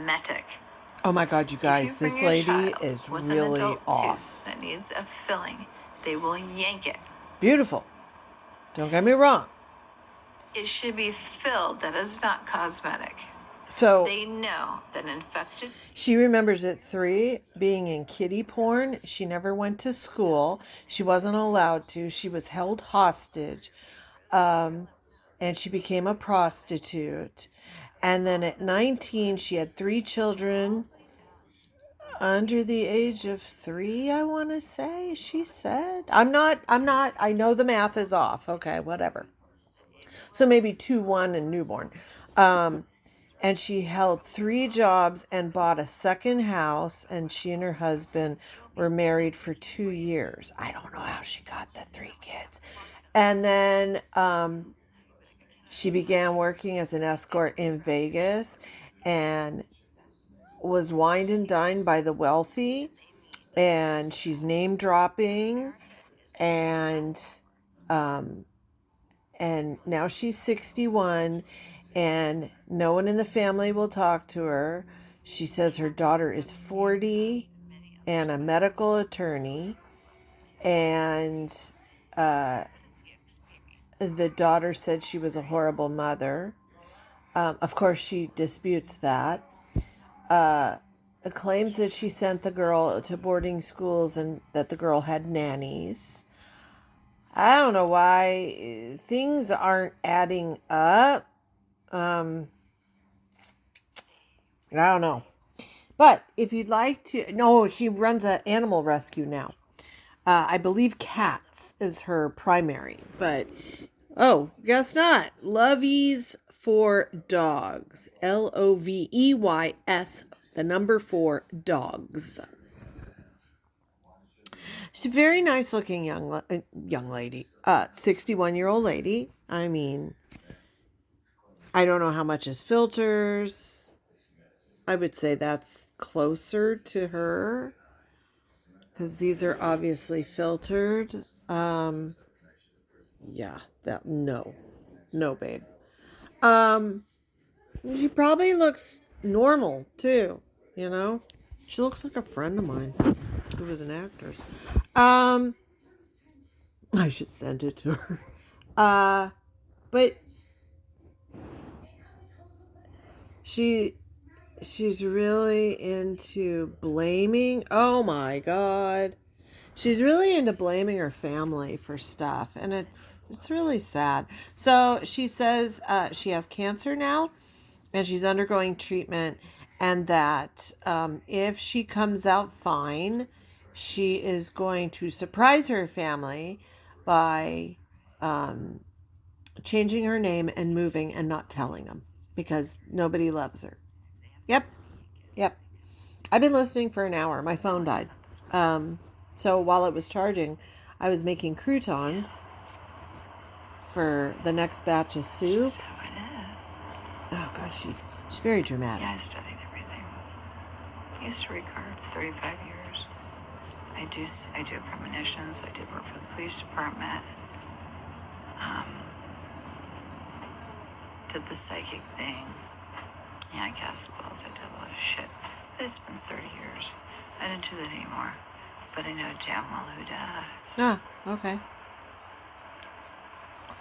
cosmetic. Oh my God, you guys, this lady is really off. That needs a filling, they will yank it. Beautiful. Don't get me wrong. It should be filled. That is not cosmetic. So they know that infected. She remembers at 3 being in kiddie porn. She never went to school. She wasn't allowed to. She was held hostage. And she became a prostitute. And then at 19, she had 3 children under the age of 3, I want to say, she said. I know the math is off. Okay, whatever. So maybe 2, 1, and newborn. And she held 3 jobs and bought a second house. And she and her husband were married for 2 years. I don't know how she got the 3 kids. And then she began working as an escort in Vegas and was wined and dined by the wealthy. And she's name dropping. And now she's 61. And no one in the family will talk to her. She says her daughter is 40 and a medical attorney. And the daughter said she was a horrible mother. Of course, she disputes that. Claims that she sent the girl to boarding schools and that the girl had nannies. I don't know why things aren't adding up. I don't know. But if you'd like to... No, she runs an animal rescue now. I believe cats is her primary. But, guess not. Loveys for Dogs. Loveys, the number 4 dogs. She's a very nice looking young lady. 61-year-old lady. I mean... I don't know how much is filters. I would say that's closer to her because these are obviously filtered. No, babe. She probably looks normal too, you know? She looks like a friend of mine who was an actress. I should send it to her. But she's really into blaming. Oh my God. She's really into blaming her family for stuff. And it's really sad. So she says she has cancer now and she's undergoing treatment. And that if she comes out fine, she is going to surprise her family by changing her name and moving and not telling them. Because nobody loves her. Yep. I've been listening for an hour. My phone died. So while it was charging, I was making croutons for the next batch of soup. That's how it is. Oh gosh, she's very dramatic. Yeah, I studied everything. I used to record 35 years. I do premonitions. I did work for the police department. Did the psychic thing. Yeah, I cast spells. I did a lot of shit. But it's been 30 years. I don't do that anymore. But I know damn well who does. Ah, okay.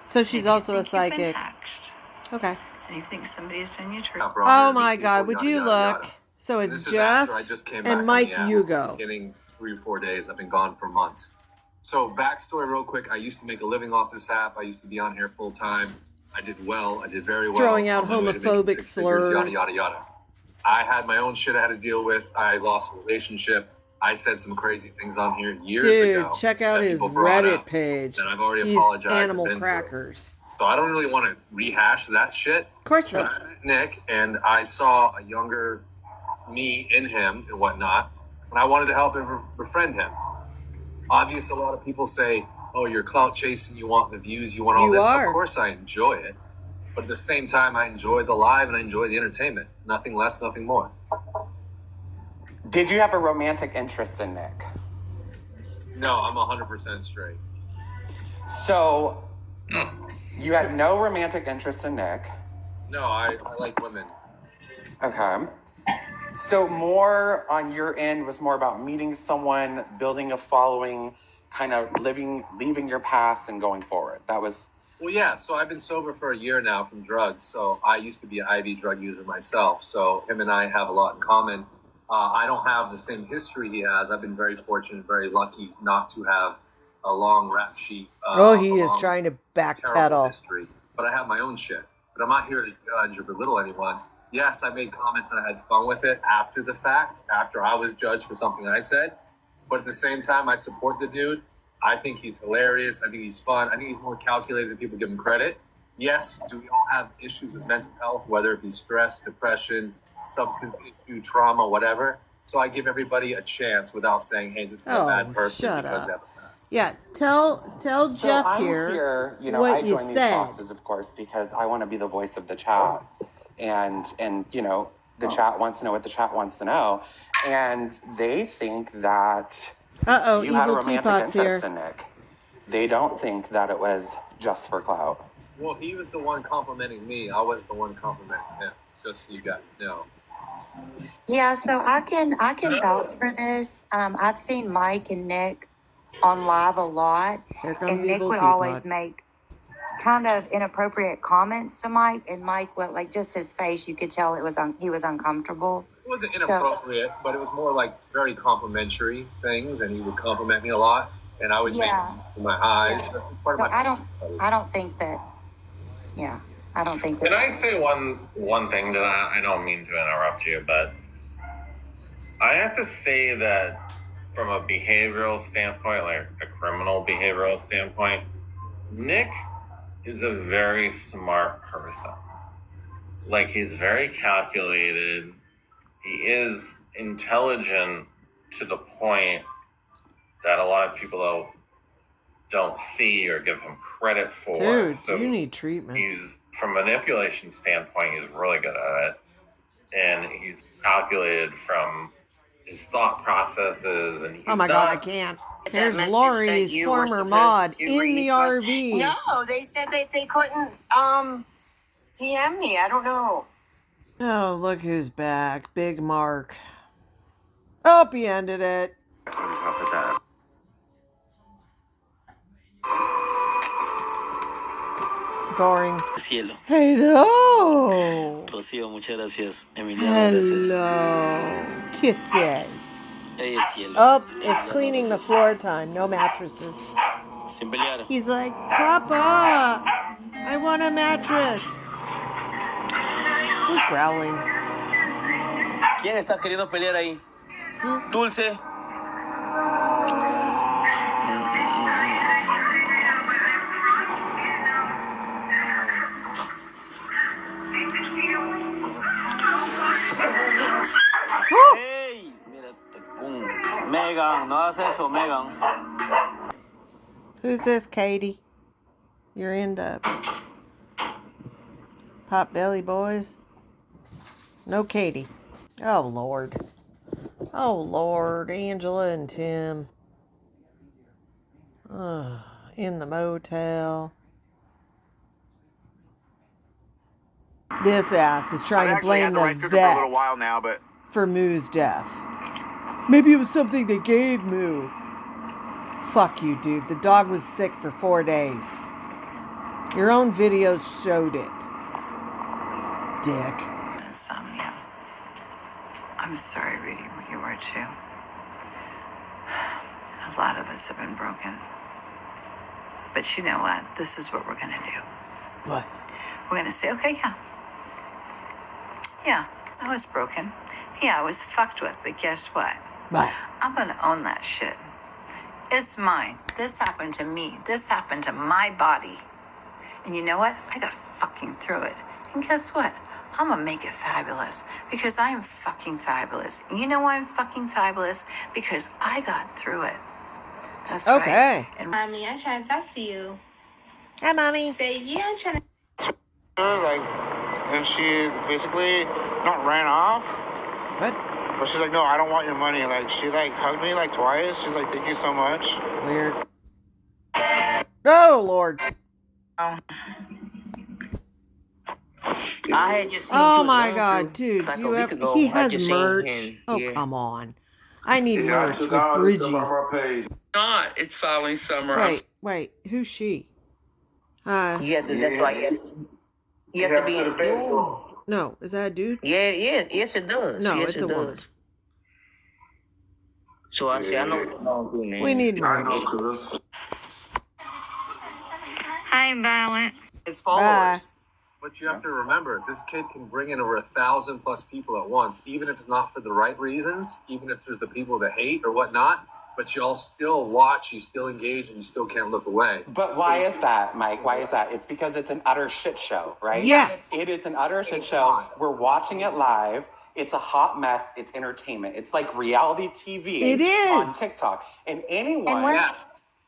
So she's also a psychic. Okay. And you think somebody's done you trick? Oh my God, would you look? So it's Jeff and Mike Hugo. Getting 3 or 4 days. I've been gone for months. So backstory real quick. I used to make a living off this app. I used to be on here full time. I did well. I did very well. Throwing out homophobic slurs. Yada, yada, yada. I had my own shit I had to deal with. I lost a relationship. I said some crazy things on here years ago. Dude, check out his Reddit page. And I've already apologized. Animal crackers. So I don't really want to rehash that shit. Of course not. Nick, and I saw a younger me in him and whatnot, and I wanted to help him befriend him. Obviously, a lot of people say, oh, you're clout chasing, you want the views, you want all this. Of course I enjoy it. But at the same time, I enjoy the live and I enjoy the entertainment. Nothing less, nothing more. Did you have a romantic interest in Nick? No, I'm 100% straight. So, you had no romantic interest in Nick? No, I like women. Okay. So more on your end was more about meeting someone, building a following, kind of leaving your past and going forward. That was. Well, yeah. So I've been sober for a year now from drugs. So I used to be an IV drug user myself. So him and I have a lot in common. I don't have the same history he has. I've been very fortunate, very lucky not to have a long rap sheet. He is trying to terrible backpedal. history. But I have my own shit. But I'm not here to judge or belittle anyone. Yes, I made comments and I had fun with it after the fact, after I was judged for something I said. But at the same time, I support the dude. I think he's hilarious. I think he's fun. I think he's more calculated than people give him credit. Yes, do we all have issues with mental health, whether it be stress, depression, substance issue, trauma, whatever? So I give everybody a chance without saying, hey, this is a bad person shut because up. they have a past. Yeah, tell So Jeff I'm here, you know, what I you join these said. boxes, of course, because I want to be the voice of the chat. And you know, the chat wants to know what the chat wants to know. And they think that you had a Evil romantic Teapot's interest here. in Nick. They don't think that it was just for clout. Well, he was the one complimenting me. I was the one complimenting him, just so you guys know. Yeah, so I can vouch for this. I've seen Mike and Nick on live a lot, Here comes and Nick Evil would Teapot. always make kind of inappropriate comments to Mike, and Mike would like just his face. You could tell he was uncomfortable. It wasn't inappropriate, but it was more like very complimentary things, and he would compliment me a lot, and I would make it in my eyes. Yeah. That's part So of my I don't think that. Yeah, I don't think that. Can I say one thing to that? I don't mean to interrupt you, but I have to say that from a behavioral standpoint, like a criminal behavioral standpoint, Nick is a very smart person. Like, he's very calculated. He is intelligent to the point that a lot of people don't see or give him credit for. Dude, So you need treatment. he's, from a manipulation standpoint, he's really good at it. And he's calculated from his thought processes. And he's Oh my God, I can't. Here's Lori's former mod in the RV. No, they said that they couldn't DM me. I don't know. Oh, look who's back. Big Mark. Oh, he ended it. On top of that. Boring. Cielo. Hello. Rocío, muchas gracias. Emiliano, gracias. Hello. Kisses. Ella es Cielo. Oh, it's Emiliano, cleaning the gracias. floor time. No mattresses. Sin pelear. He's like, Papa, I want a mattress. Who's growling? ¿Quién está queriendo pelear ahí? Dulce. ¡Hey! Mírate, pum. Megan, no hagas eso, Megan. Who's this, Katie? You're into Pot Belly Boys? No, Katie. Oh, Lord. Oh, Lord. Angela and Tim. In the motel. This ass is trying to blame the vet for a little while now, but for Moo's death. Maybe it was something they gave Moo. Fuck you, dude. The dog was sick for 4 days. Your own videos showed it. Dick. Insomnia. I'm sorry, Rudy, you were too. A lot of us have been broken. But you know what? This is what we're gonna do. What? We're gonna say, okay, yeah, I was broken. Yeah, I was fucked with, but guess what? What? I'm gonna own that shit. It's mine. This happened to me. This happened to my body. And you know what? I got fucking through it. And guess what? I'm gonna make it fabulous because I am fucking fabulous. And you know why I'm fucking fabulous? Because I got through it. That's Okay. right. And Mommy, I'm trying to talk to you. Hi, Mommy. Say, yeah, I'm trying to. like, and she basically not ran off, What? but she's like, no, I don't want your money. Like, she like hugged me like twice. She's like, thank you so much. Weird. Oh, Lord. I had just seen what you Oh was my going God, through dude, like do a you week have? He ago. I has just seen merch. him Oh, here. come on. I need Yeah, I merch took with all this stuff Bridgie. off my page. Not. It's following summer. Wait, who's she? You have to. That's Yeah, why you have to head be to the in pet tune. store. No, is that a dude? Yeah, yes it does. No, Yes it's a it woman. does. So I say I know Yeah, what's going through, man. We need I know, merch. cuz. Hi, Violent. His Bye. followers. But you have to remember, this kid can bring in over 1,000+ people at once, even if it's not for the right reasons, even if there's the people that hate or whatnot. But y'all still watch, you still engage, and you still can't look away. But why is that, Mike? Why is that? It's because it's an utter shit show, right? Yes. It is an utter shit show. We're watching it live. It's a hot mess. It's entertainment. It's like reality TV It is. on TikTok. And anyone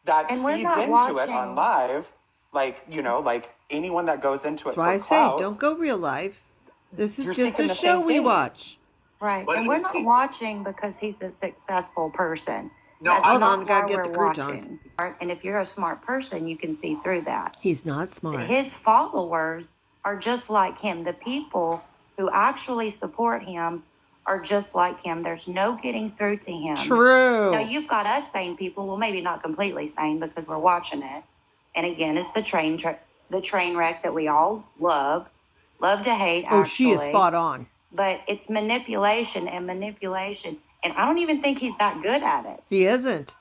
that and we're feeds not into it on watching. live, like, you know, like anyone that goes into it That's why I for say, clout, don't go real life. This is you're just seeking a the show same we thing. watch. Right. But And we're not watching because he's a successful person. No, That's Hold not on, gotta why get we're the croutons. watching. And if you're a smart person, you can see through that. He's not smart. His followers are just like him. The people who actually support him are just like him. There's no getting through to him. True. Now you've got us sane people. Well, maybe not completely sane because we're watching it. And again, it's the train wreck that we all love to hate. Oh, she is actually. spot on. But it's manipulation. And I don't even think he's that good at it, He isn't.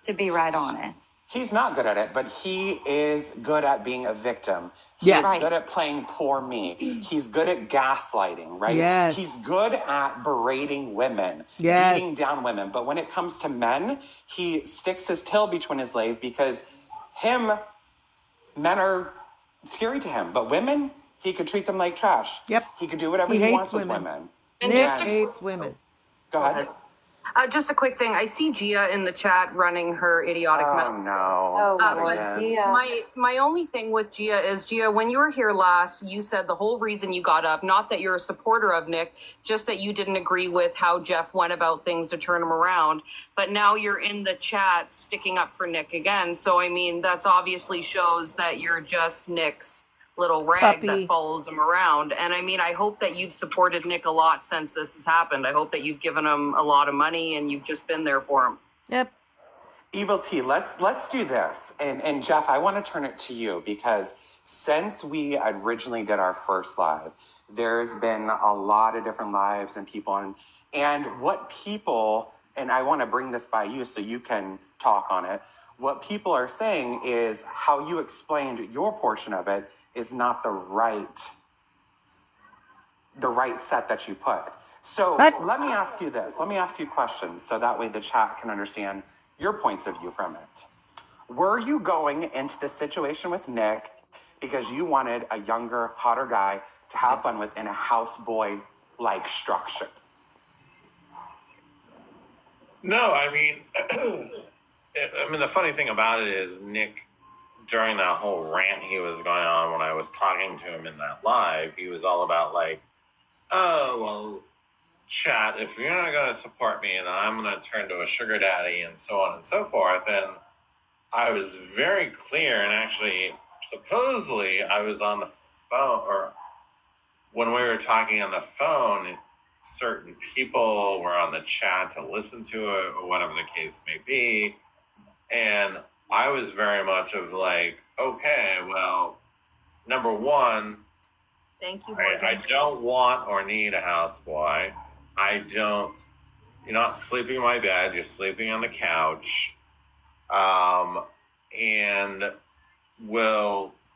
to be right honest. He's not good at it, but he is good at being a victim. Yes. He's good at playing poor me. He's good at gaslighting, right? Yes. He's good at berating women, Yes. beating down women. But when it comes to men, he sticks his tail between his legs because men are scary to him. But women, he could treat them like trash. Yep. He could do whatever He he hates wants women. with women. Nick hates women. Go ahead. Just a quick thing. I see Gia in the chat running her idiotic mouth. Oh, no. Oh, Lord, Yes. Gia. My only thing with Gia is, Gia, when you were here last, you said the whole reason you got up, not that you're a supporter of Nick, just that you didn't agree with how Jeff went about things to turn him around. But now you're in the chat sticking up for Nick again. So, I mean, that's obviously shows that you're just Nick's little rag Puppy. that follows him around. And I mean, I hope that you've supported Nick a lot since this has happened. I hope that you've given him a lot of money and you've just been there for him. Yep. Evil T, let's do this. And Jeff, I want to turn it to you because since we originally did our first live, there's been a lot of different lives and people and what people, and I want to bring this by you so you can talk on it. What people are saying is how you explained your portion of it is not the right set that you put. So let me ask you this. Let me ask you questions so that way the chat can understand your points of view from it. Were you going into this situation with Nick because you wanted a younger, hotter guy to have fun with in a houseboy-like structure? No, I mean, the funny thing about it is Nick, during that whole rant he was going on when I was talking to him in that live, he was all about like, oh, well, chat, if you're not going to support me and I'm going to turn to a sugar daddy and so on and so forth, then I was very clear, and actually, supposedly, I was on the phone, or when we were talking on the phone, certain people were on the chat to listen to it, or whatever the case may be, and I was very much of like, okay, well, number one, Thank you, I don't want or need a houseboy. You're not sleeping in my bed, you're sleeping on the couch. And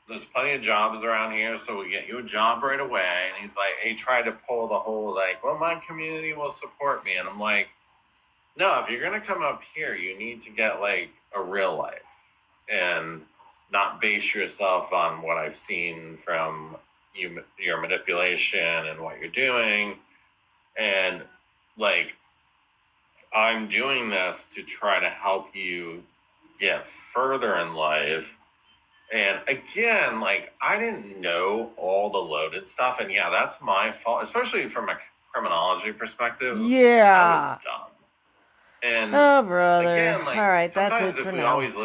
there's plenty of jobs around here, so we'll get you a job right away. And he's like, he tried to pull the whole, like, well, my community will support me. And I'm like, no, if you're going to come up here, you need to get, like, a real life and not base yourself on what I've seen from your manipulation and what you're doing. And, like, I'm doing this to try to help you get further in life. And again, like, I didn't know all the loaded stuff. And yeah, that's my fault, especially from a criminology perspective. Yeah. I was dumb. And oh, brother. again, like, all right, that's sometimes it if for we now. always